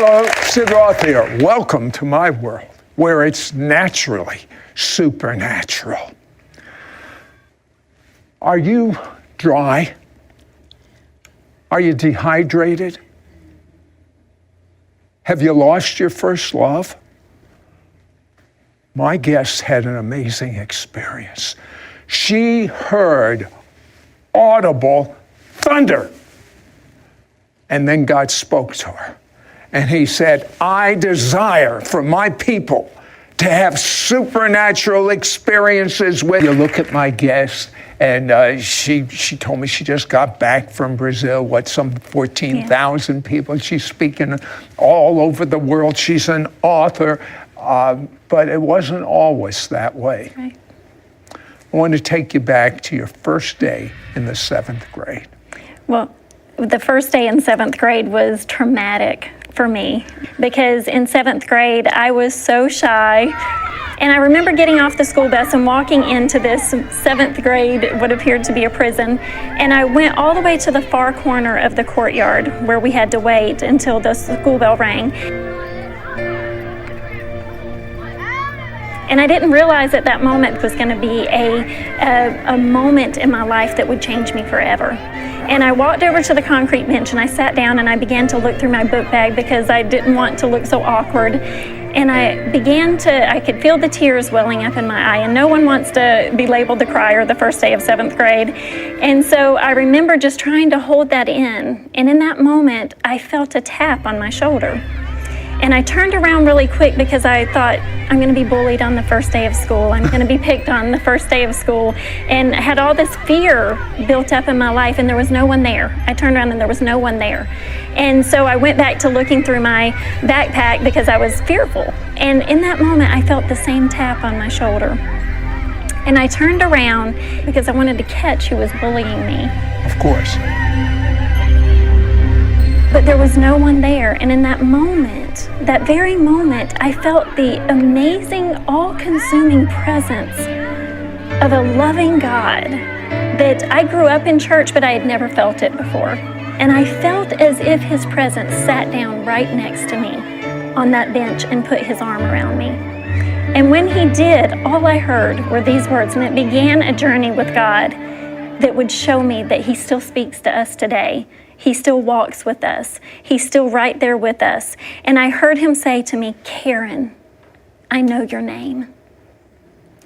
Hello, Sid Roth-Are. Welcome to my world, where it's naturally supernatural. Are you dry? Are you dehydrated? Have you lost your first love? My guest had an amazing experience. She heard audible thunder. And then God spoke to her. And he said, I desire for my people to have supernatural experiences with you. Look at my guest, and she told me she just got back from Brazil, some 14,000 people. She's speaking all over the world. She's an author, but it wasn't always that way. Right. I want to take you back to your first day in the 7th grade. Well, the first day in 7th grade was traumatic for me because in 7th grade I was so shy, and I remember getting off the school bus and walking into this 7th grade, what appeared to be a prison, and I went all the way to the far corner of the courtyard where we had to wait until the school bell rang. And I didn't realize at that moment was going to be a moment in my life that would change me forever. And I walked over to the concrete bench and I sat down and I began to look through my book bag because I didn't want to look so awkward. And I could feel the tears welling up in my eye, and no one wants to be labeled the crier the first day of 7th grade. And so I remember just trying to hold that in. And in that moment, I felt a tap on my shoulder. And I turned around really quick because I thought, I'm going to be bullied on the first day of school. I'm going to be picked on the first day of school. And I had all this fear built up in my life, and there was no one there. I turned around and there was no one there. And so I went back to looking through my backpack because I was fearful. And in that moment, I felt the same tap on my shoulder. And I turned around because I wanted to catch who was bullying me. Of course. But there was no one there, and in that moment, that very moment, I felt the amazing, all-consuming presence of a loving God that I grew up in church, but I had never felt it before. And I felt as if his presence sat down right next to me on that bench and put his arm around me. And when he did, all I heard were these words, and it began a journey with God that would show me that he still speaks to us today. He still walks with us. He's still right there with us. And I heard him say to me, Karen, I know your name.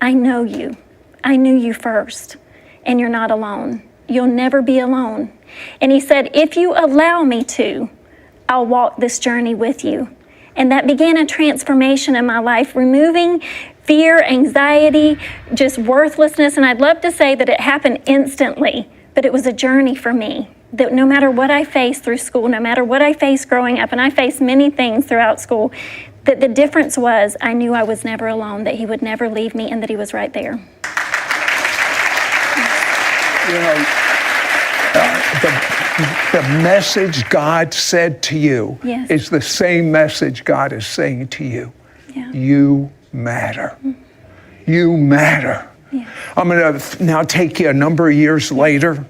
I know you. I knew you first. And you're not alone. You'll never be alone. And he said, if you allow me to, I'll walk this journey with you. And that began a transformation in my life, removing fear, anxiety, just worthlessness. And I'd love to say that it happened instantly, but it was a journey for me. That no matter what I faced through school, no matter what I faced growing up, and I faced many things throughout school, that the difference was I knew I was never alone, that he would never leave me, and that he was right there. You know, the message God said to you is the same message God is saying to you. Yeah. You matter. You matter. Yeah. I'm going to now take you a number of years later.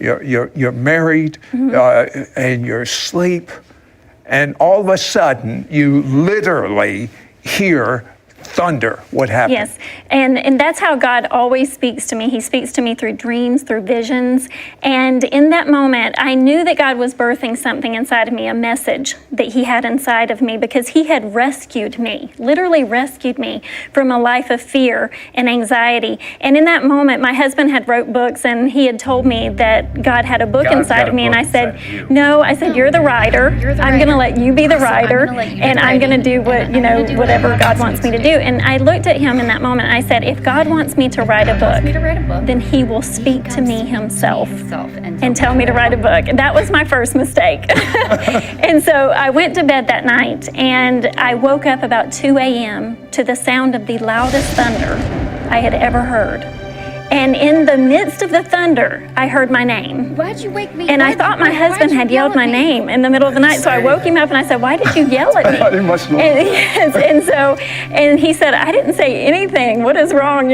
You're married, and you're asleep, and all of a sudden you literally hear thunder. What happened? Yes, and that's how God always speaks to me. He speaks to me through dreams, through visions, and in that moment, I knew that God was birthing something inside of me, a message that he had inside of me, because he had rescued me, literally rescued me from a life of fear and anxiety. And in that moment, my husband had wrote books, and he had told me that God had a book inside of me, and I said, no, I said, you're the writer. I'm going to let you be the writer, and I'm going to do whatever God wants me to do. And I looked at him in that moment and I said, if God wants me to write a book, then he will speak to me himself and tell me to write a book. That was my first mistake. And so I went to bed that night and I woke up about 2 a.m. to the sound of the loudest thunder I had ever heard. And in the midst of the thunder, I heard my name. Why'd you wake me? And I thought my husband had yelled my name in the middle of the night, so I woke him up and I said, why did you yell at me? He must know. And he said, I didn't say anything. What is wrong,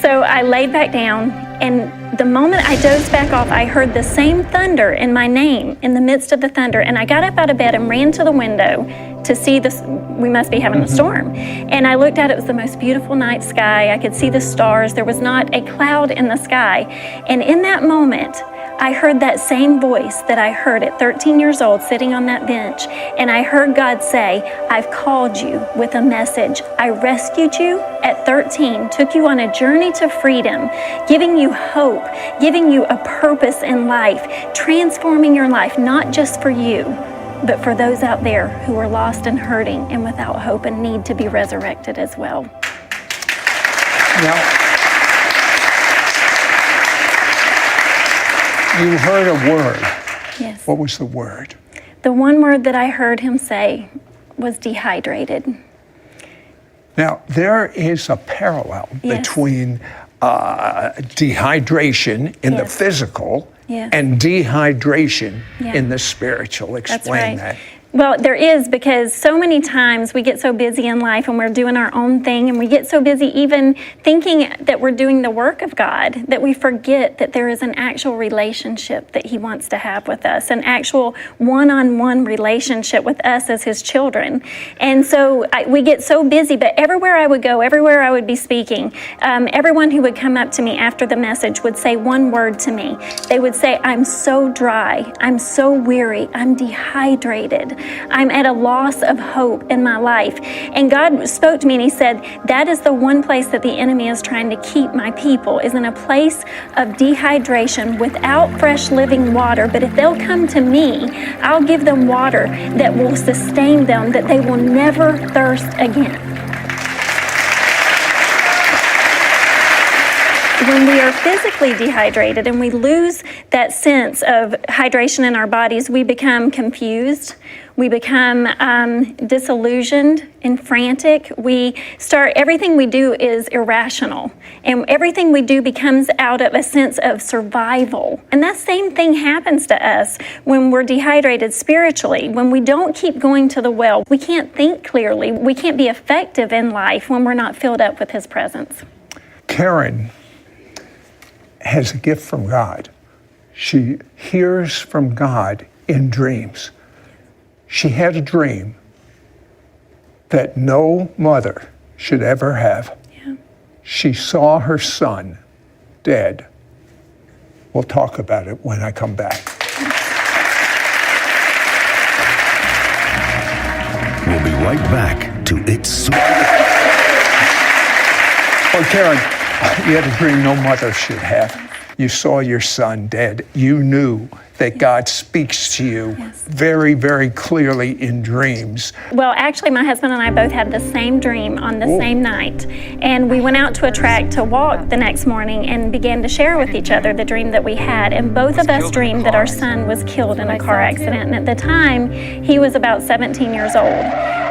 So I laid back down, and the moment I dozed back off, I heard the same thunder in my name in the midst of the thunder. And I got up out of bed and ran to the window to see this. We must be having a storm. And I looked out, it was the most beautiful night sky. I could see the stars. There was not a cloud in the sky. And in that moment, I heard that same voice that I heard at 13 years old sitting on that bench. And I heard God say, I've called you with a message. I rescued you at 13, took you on a journey to freedom, giving you hope, giving you a purpose in life, transforming your life, not just for you, but for those out there who are lost and hurting and without hope and need to be resurrected as well. Now, you heard a word. Yes. What was the word? The one word that I heard him say was dehydrated. Now, there is a parallel Yes. between dehydration in the Yes. physical Yes. and dehydration Yeah. in the spiritual. That's Explain right. that. Well, there is, because so many times we get so busy in life and we're doing our own thing, and we get so busy even thinking that we're doing the work of God, that we forget that there is an actual relationship that He wants to have with us, an actual one-on-one relationship with us as His children. And so we get so busy, but everywhere I would go, everywhere I would be speaking, everyone who would come up to me after the message would say one word to me. They would say, I'm so dry, I'm so weary, I'm dehydrated. I'm at a loss of hope in my life. And God spoke to me and He said, that is the one place that the enemy is trying to keep my people, is in a place of dehydration without fresh living water. But if they'll come to me, I'll give them water that will sustain them, that they will never thirst again. When we are physically dehydrated and we lose that sense of hydration in our bodies, we become confused, we become disillusioned and frantic. Everything we do is irrational, and everything we do becomes out of a sense of survival. And that same thing happens to us when we're dehydrated spiritually. When we don't keep going to the well, we can't think clearly, we can't be effective in life when we're not filled up with His presence. Karen has a gift from God. She hears from God in dreams. She had a dream that no mother should ever have. Yeah. She saw her son dead. We'll talk about it when I come back. We'll be right back to It's Oh, Karen, you had a dream no mother should have. You saw your son dead. You knew that God speaks to you very, very clearly in dreams. Well, actually, my husband and I both had the same dream on the same night. And we went out to a track to walk the next morning and began to share with each other the dream that we had. And both of us dreamed that our son was killed in a car accident. And at the time, he was about 17 years old.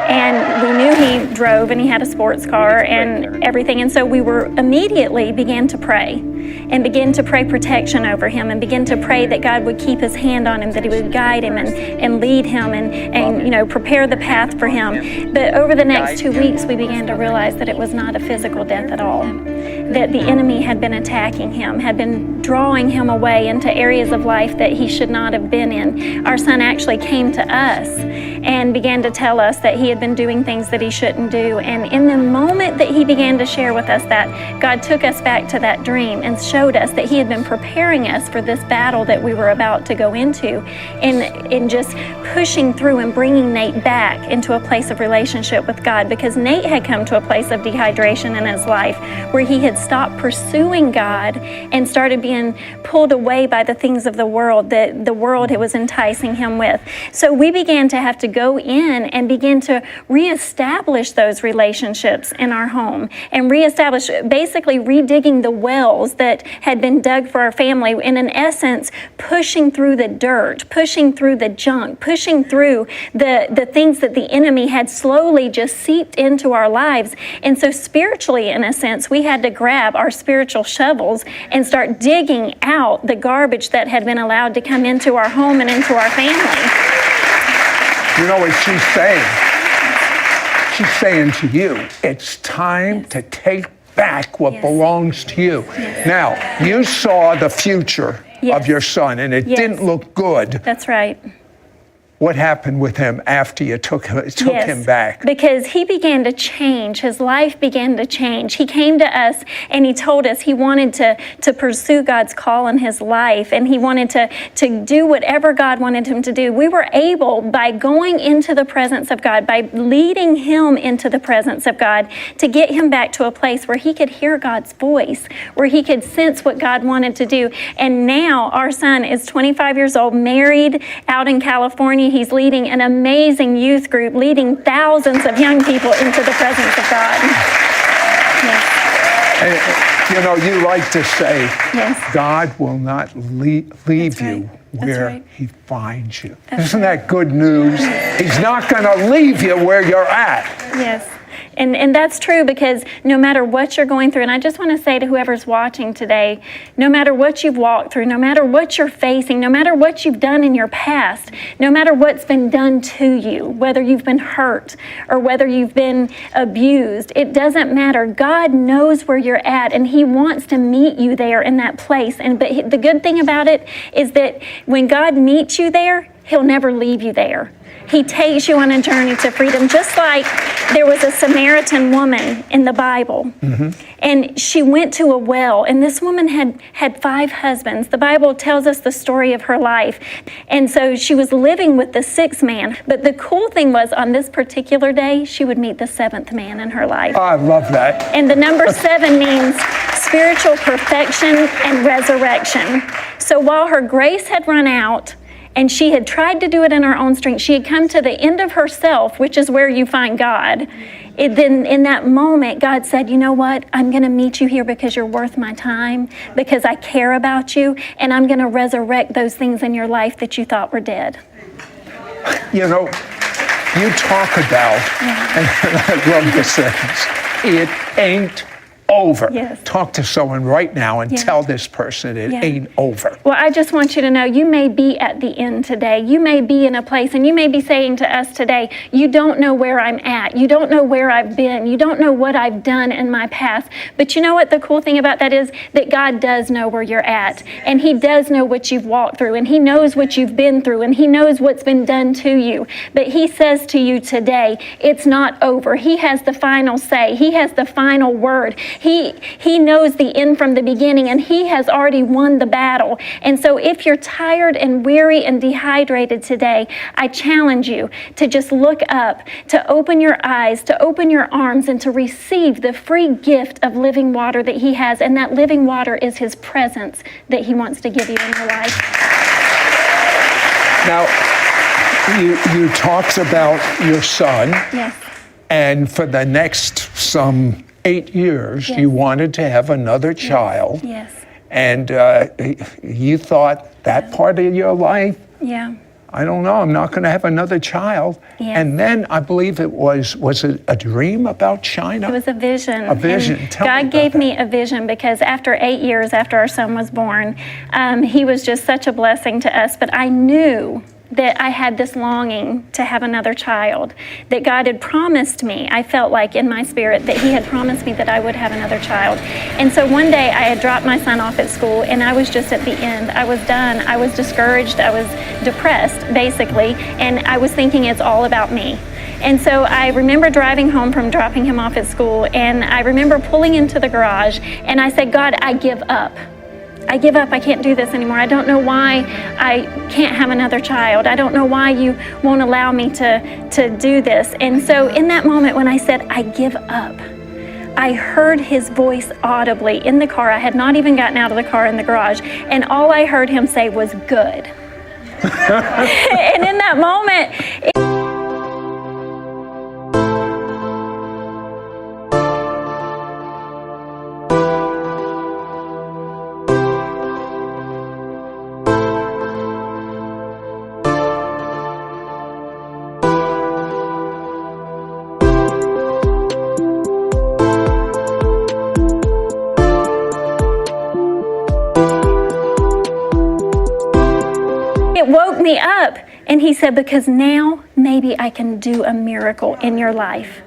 And we knew he drove and he had a sports car and everything. And so we immediately began to pray and begin to pray protection over him and begin to pray that God would keep His hand on him, that He would guide him and lead him and prepare the path for him. But over the next 2 weeks, we began to realize that it was not a physical death at all, that the enemy had been attacking him, had been drawing him away into areas of life that he should not have been in. Our son actually came to us and began to tell us that he had been doing things that he shouldn't do. And in the moment that he began to share with us that, God took us back to that dream and showed us that He had been preparing us for this battle that we were about to go into, in just pushing through and bringing Nate back into a place of relationship with God, because Nate had come to a place of dehydration in his life where he had stopped pursuing God and started being pulled away by the things of the world that the world was enticing him with. So we began to have to go in and begin to reestablish those relationships in our home and reestablish, basically redigging the wells that had been dug for our family, and in essence pushing through the dirt, pushing through the junk, pushing through the things that the enemy had slowly just seeped into our lives. And so spiritually, in a sense, we had to grab our spiritual shovels and start digging out the garbage that had been allowed to come into our home and into our family. You know what she's saying? She's saying to you, it's time to take back what Yes. belongs to you. Yes. Now, you saw the future Yes. of your son, and it Yes. didn't look good. That's right. What happened with him after you took him back? Because he began to change. His life began to change. He came to us and he told us he wanted to pursue God's call in his life, and he wanted to do whatever God wanted him to do. We were able, by going into the presence of God, by leading him into the presence of God, to get him back to a place where he could hear God's voice, where he could sense what God wanted to do. And now our son is 25 years old, married, out in California. He's leading an amazing youth group, leading thousands of young people into the presence of God. Yes. And, you know, you like to say, Yes. God will not leave That's you right. That's where right. he finds you. That's Isn't that good news? He's not going to leave you where you're at. Yes. And that's true, because no matter what you're going through, and I just want to say to whoever's watching today, no matter what you've walked through, no matter what you're facing, no matter what you've done in your past, no matter what's been done to you, whether you've been hurt or whether you've been abused, it doesn't matter. God knows where you're at, and he wants to meet you there in that place. But the good thing about it is that when God meets you there, he'll never leave you there. He takes you on a journey to freedom, just like there was a Samaritan woman in the Bible. Mm-hmm. And she went to a well, and this woman had 5 husbands. The Bible tells us the story of her life. And so she was living with the 6th man. But the cool thing was, on this particular day, she would meet the 7th man in her life. I love that. And the number 7 means spiritual perfection and resurrection. So while her grace had run out, and she had tried to do it in her own strength, she had come to the end of herself, which is where you find God. Then in that moment, God said, you know what? I'm going to meet you here because you're worth my time, because I care about you, and I'm going to resurrect those things in your life that you thought were dead. You know, you talk about, and I love this sentence, it ain't over. Yes. Talk to someone right now and Yeah. tell this person it Yeah. ain't over. Well, I just want you to know, you may be at the end today. You may be in a place, and you may be saying to us today, you don't know where I'm at. You don't know where I've been. You don't know what I've done in my past. But you know what the cool thing about that is? That God does know where you're at. And he does know what you've walked through. And he knows what you've been through. And he knows what's been done to you. But he says to you today, it's not over. He has the final say. He has the final word. He knows the end from the beginning, and he has already won the battle. And so if you're tired and weary and dehydrated today, I challenge you to just look up, to open your eyes, to open your arms, and to receive the free gift of living water that he has. And that living water is his presence that he wants to give you in your life. Now, you talked about your son, Yes. and for the next some 8 years, Yes. you wanted to have another child. Yes. And you thought that part of your life, Yeah. I don't know, I'm not going to have another child. Yes. And then I believe it was it a dream about China? It was a vision. A vision. And Tell me God about gave that. me a vision, because after 8 years after our son was born, he was just such a blessing to us. But I knew that I had this longing to have another child, that God had promised me. I felt like in my spirit that he had promised me that I would have another child. And so one day I had dropped my son off at school, and I was just at the end. I was done. I was discouraged. I was depressed, basically, and I was thinking it's all about me. And so I remember driving home from dropping him off at school, and I remember pulling into the garage, and I said, God, I give up. I give up. I can't do this anymore. I don't know why I can't have another child. I don't know why you won't allow me to do this. And so in that moment when I said, I give up, I heard his voice audibly in the car. I had not even gotten out of the car in the garage. And all I heard him say was, good. And in that moment, it me up. And he said, because now maybe I can do a miracle in your life.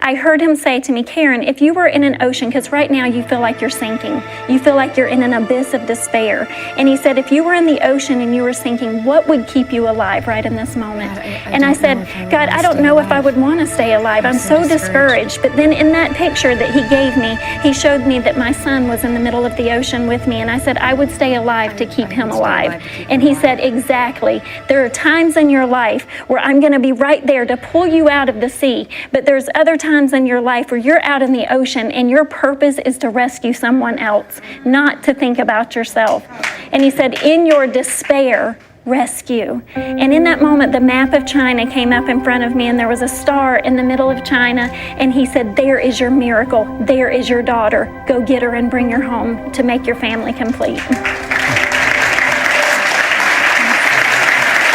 I heard him say to me, Karen, if you were in an ocean, because right now you feel like you're sinking, you feel like you're in an abyss of despair. And he said, if you were in the ocean and you were sinking, what would keep you alive right in this moment? And I said, God, I don't know if I would want to stay alive. I'm so discouraged. But then in that picture that he gave me, he showed me that my son was in the middle of the ocean with me. And I said, I would stay alive to keep him alive. And he said, exactly. There are times in your life where I'm going to be right there to pull you out of the sea. But there's other times in your life where you're out in the ocean and your purpose is to rescue someone else, not to think about yourself. And he said, in your despair, rescue. And in that moment, the map of China came up in front of me, and there was a star in the middle of China. And he said, there is your miracle. There is your daughter. Go get her and bring her home to make your family complete.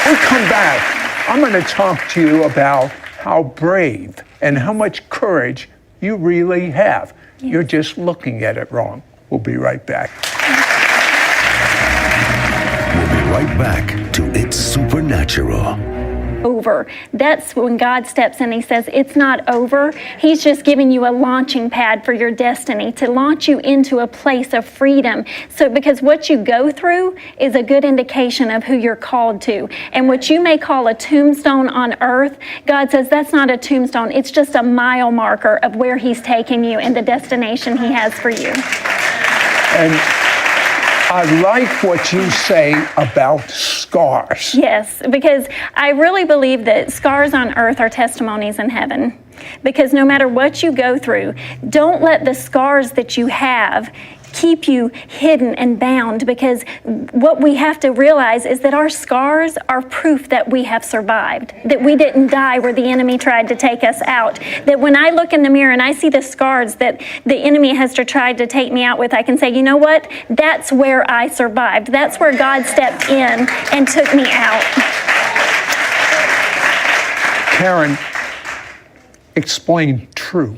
We'll come back. I'm going to talk to you about how brave and how much courage you really have. Yes. You're just looking at it wrong. We'll be right back. We'll be right back to It's Supernatural. Over. That's when God steps in. He says, it's not over. He's just giving you a launching pad for your destiny, to launch you into a place of freedom. So because what you go through is a good indication of who you're called to. And what you may call a tombstone on earth, God says that's not a tombstone. It's just a mile marker of where he's taking you and the destination he has for you. And I like what you say about scars. Yes, because I really believe that scars on earth are testimonies in heaven. Because no matter what you go through, don't let the scars that you have keep you hidden and bound, because what we have to realize is that our scars are proof that we have survived, that we didn't die where the enemy tried to take us out. That when I look in the mirror and I see the scars that the enemy has tried to take me out with, I can say, you know what? That's where I survived. That's where God stepped in and took me out. Karen, explain true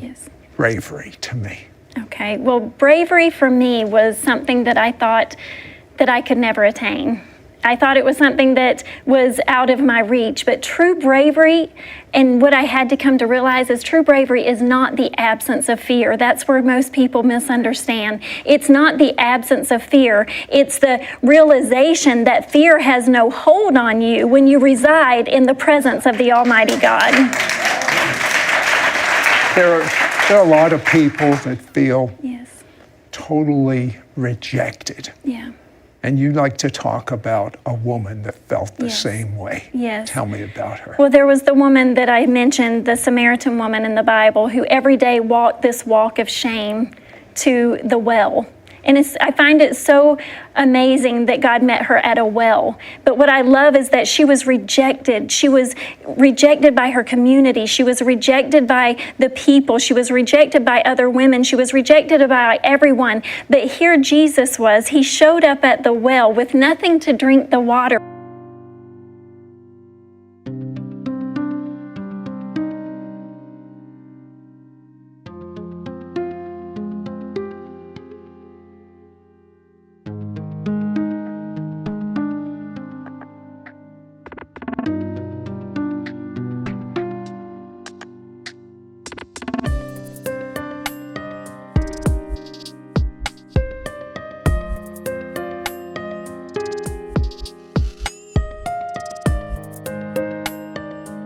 bravery to me. Okay, well, bravery for me was something that I thought that I could never attain. I thought it was something that was out of my reach, but true bravery, and what I had to come to realize is true bravery is not the absence of fear. That's where most people misunderstand. It's not the absence of fear. It's the realization that fear has no hold on you when you reside in the presence of the Almighty God. There are a lot of people that feel totally rejected. Yeah. And you like to talk about a woman that felt the same way. Yes. Tell me about her. Well, there was the woman that I mentioned, the Samaritan woman in the Bible, who every day walked this walk of shame to the well. And I find it so amazing that God met her at a well. But what I love is that she was rejected. She was rejected by her community. She was rejected by the people. She was rejected by other women. She was rejected by everyone. But here Jesus was. He showed up at the well with nothing to drink the water.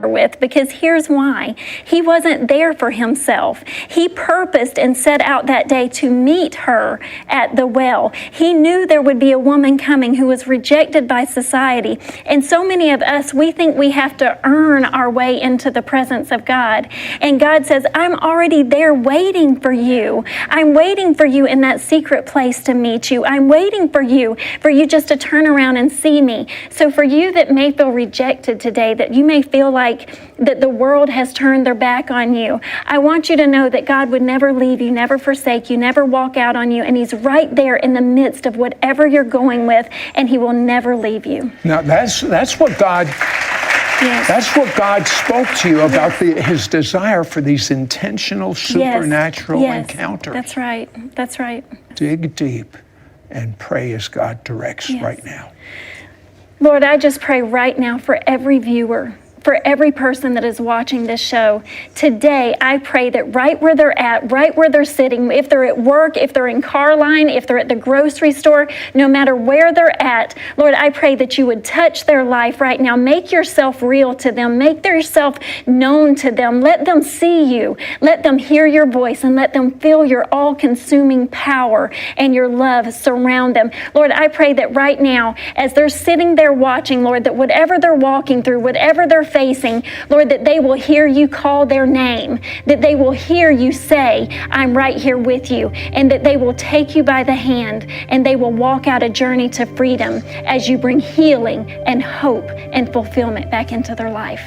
With, because here's why. He wasn't there for himself. He purposed and set out that day to meet her at the well. He knew there would be a woman coming who was rejected by society. And so many of us, we think we have to earn our way into the presence of God. And God says, I'm already there waiting for you. I'm waiting for you in that secret place to meet you. I'm waiting for you just to turn around and see me. So for you that may feel rejected today, that you may feel like that the world has turned their back on you, I want you to know that God would never leave you, never forsake you, never walk out on you, and He's right there in the midst of whatever you're going with, and He will never leave you. Now that's what God that's what God spoke to you about, His desire for these intentional supernatural encounters. That's right. That's right. Dig deep and pray as God directs right now. Lord, I just pray right now for every viewer, for every person that is watching this show. Today, I pray that right where they're at, right where they're sitting, if they're at work, if they're in car line, if they're at the grocery store, no matter where they're at, Lord, I pray that you would touch their life right now. Make yourself real to them. Make yourself known to them. Let them see you. Let them hear your voice, and let them feel your all-consuming power and your love surround them. Lord, I pray that right now, as they're sitting there watching, Lord, that whatever they're walking through, whatever they're facing, Lord, that they will hear you call their name, that they will hear you say, I'm right here with you, and that they will take you by the hand and they will walk out a journey to freedom as you bring healing and hope and fulfillment back into their life.